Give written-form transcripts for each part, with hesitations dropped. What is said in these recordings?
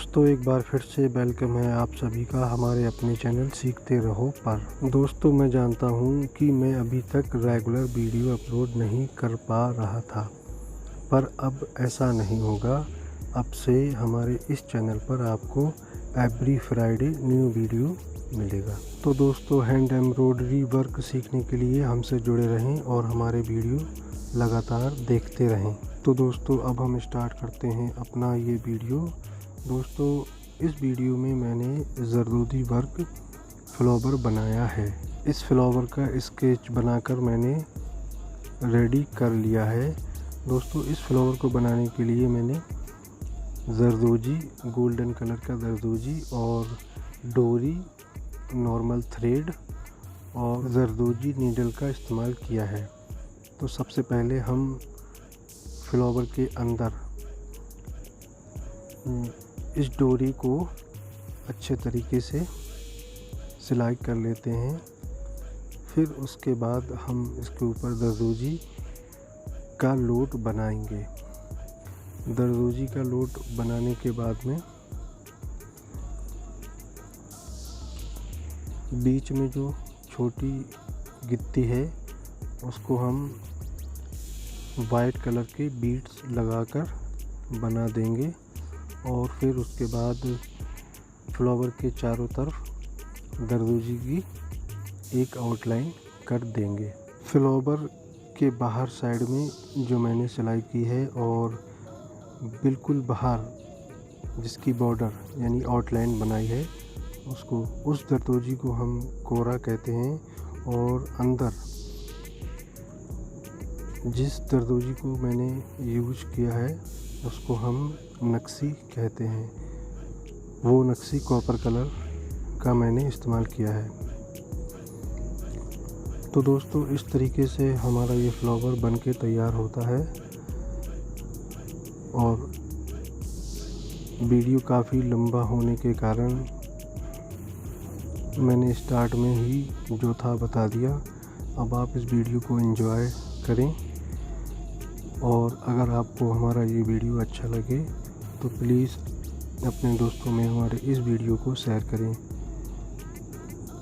दोस्तों एक बार फिर से वेलकम है आप सभी का हमारे अपने चैनल सीखते रहो पर। दोस्तों मैं जानता हूँ कि मैं अभी तक रेगुलर वीडियो अपलोड नहीं कर पा रहा था, पर अब ऐसा नहीं होगा। अब से हमारे इस चैनल पर आपको एवरी फ्राइडे न्यू वीडियो मिलेगा। तो दोस्तों हैंड एम्ब्रॉयडरी वर्क सीखने के लिए हमसे जुड़े रहें और हमारे वीडियो लगातार देखते रहें। तो दोस्तों अब हम स्टार्ट करते हैं अपना ये वीडियो। दोस्तों इस वीडियो में मैंने ज़रदोसी वर्क फ्लावर बनाया है। इस फ्लावर का स्केच बनाकर मैंने रेडी कर लिया है। दोस्तों इस फ्लावर को बनाने के लिए मैंने जरदोजी गोल्डन कलर का जरदोजी और डोरी, नॉर्मल थ्रेड और जरदोजी नीडल का इस्तेमाल किया है। तो सबसे पहले हम फ्लावर के अंदर इस डोरी को अच्छे तरीके से सिलाई कर लेते हैं। फिर उसके बाद हम इसके ऊपर जरदोजी का लोड बनाएंगे। जरदोजी का लोड बनाने के बाद में बीच में जो छोटी गिट्टी है उसको हम वाइट कलर के बीड्स लगाकर बना देंगे और फिर उसके बाद फ्लावर के चारों तरफ जरदोजी की एक आउटलाइन कर देंगे। फ्लावर के बाहर साइड में जो मैंने सिलाई की है और बिल्कुल बाहर जिसकी बॉर्डर यानी आउटलाइन बनाई है उसको, उस जरदोजी को हम कोरा कहते हैं। और अंदर जिस जरदोजी को मैंने यूज किया है उसको हम नक्शी कहते हैं। वो नक्शी कॉपर कलर का मैंने इस्तेमाल किया है। तो दोस्तों इस तरीके से हमारा ये फ्लावर बनके तैयार होता है और वीडियो काफ़ी लंबा होने के कारण मैंने स्टार्ट में ही जो था बता दिया। अब आप इस वीडियो को एंजॉय करें और अगर आपको हमारा ये वीडियो अच्छा लगे तो प्लीज़ अपने दोस्तों में हमारे इस वीडियो को शेयर करें।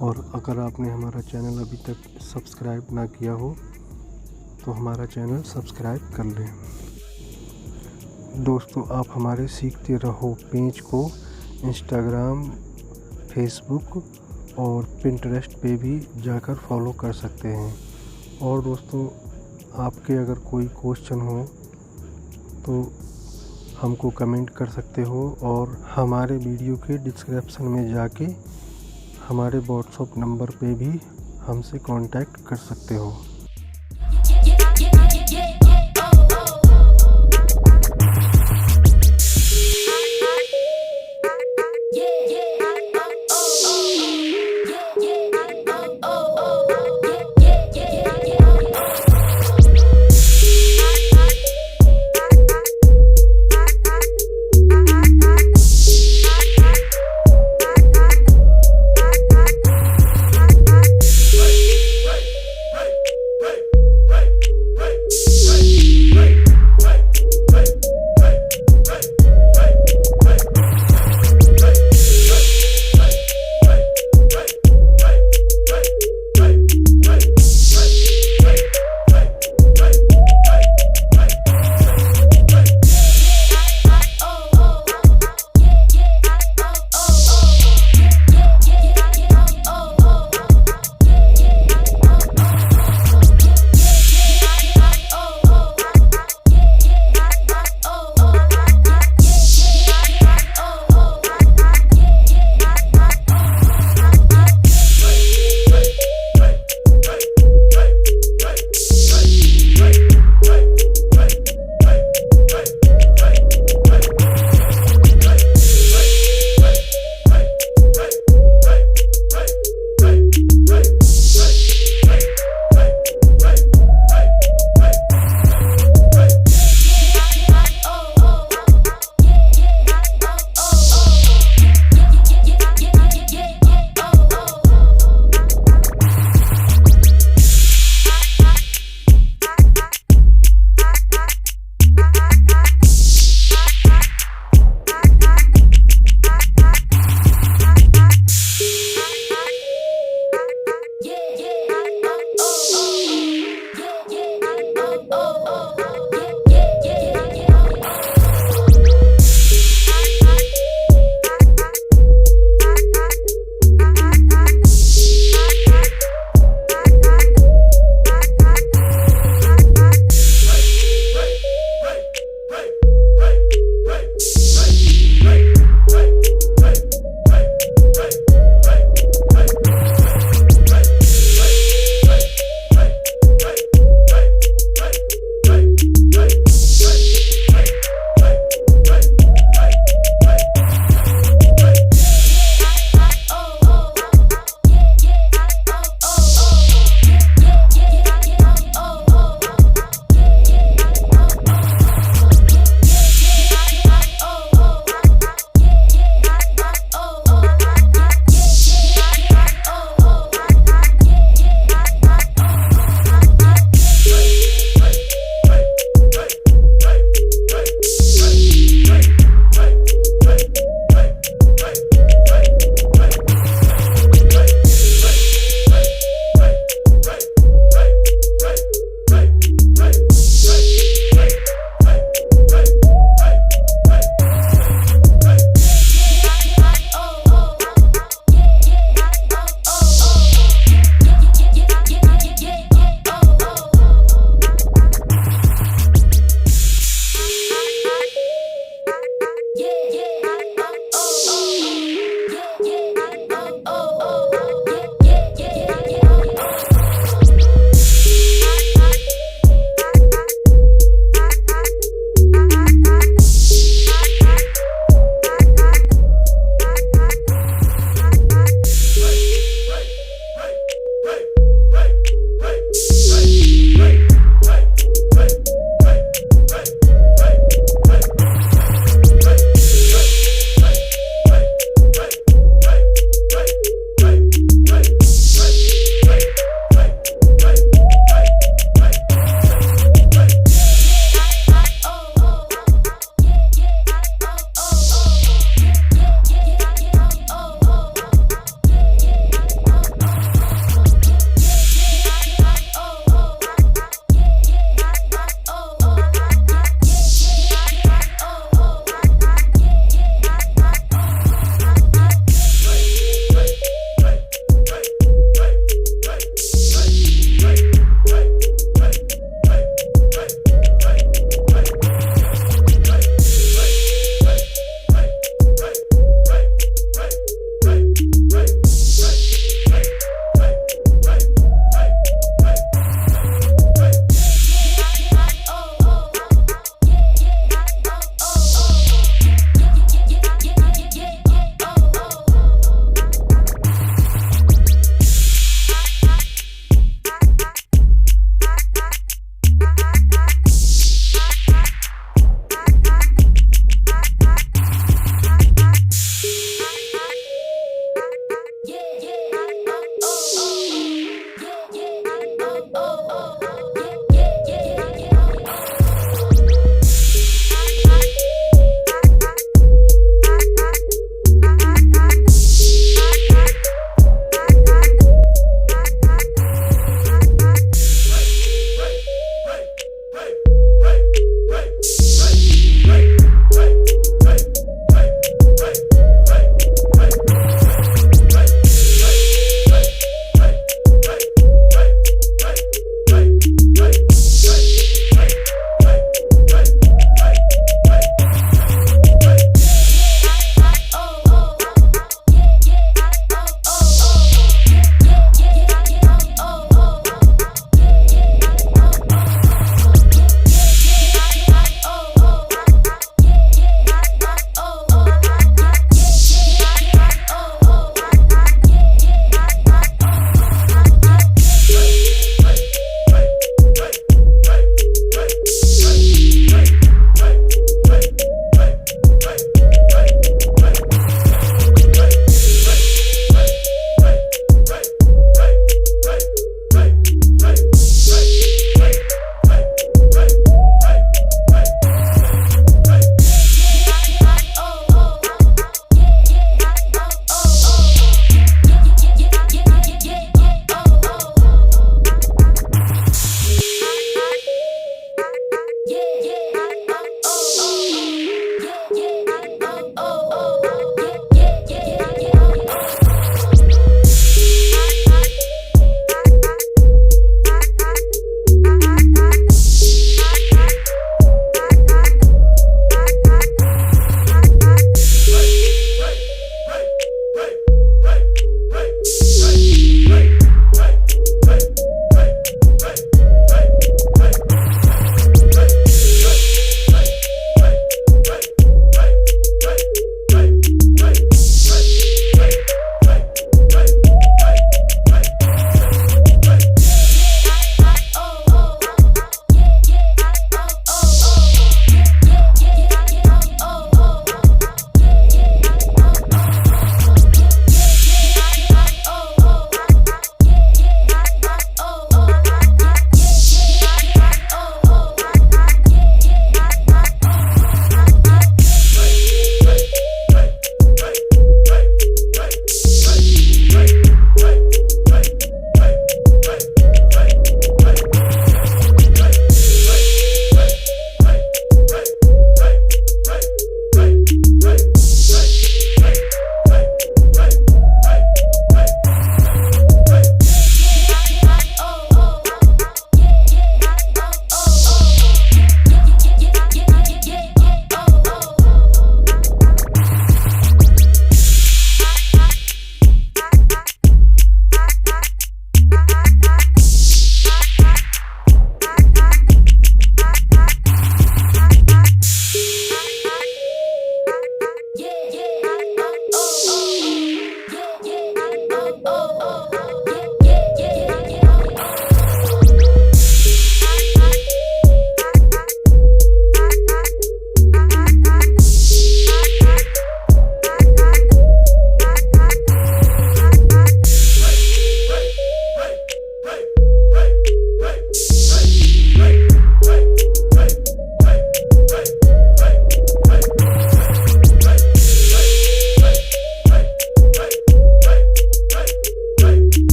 और अगर आपने हमारा चैनल अभी तक सब्सक्राइब ना किया हो तो हमारा चैनल सब्सक्राइब कर लें। दोस्तों आप हमारे सीखते रहो पेज को इंस्टाग्राम, फेसबुक और पिंटरेस्ट पे भी जाकर फॉलो कर सकते हैं। और दोस्तों आपके अगर कोई क्वेश्चन हो तो हमको कमेंट कर सकते हो और हमारे वीडियो के डिस्क्रिप्शन में जाके हमारे व्हाट्सएप नंबर पे भी हमसे कांटेक्ट कर सकते हो।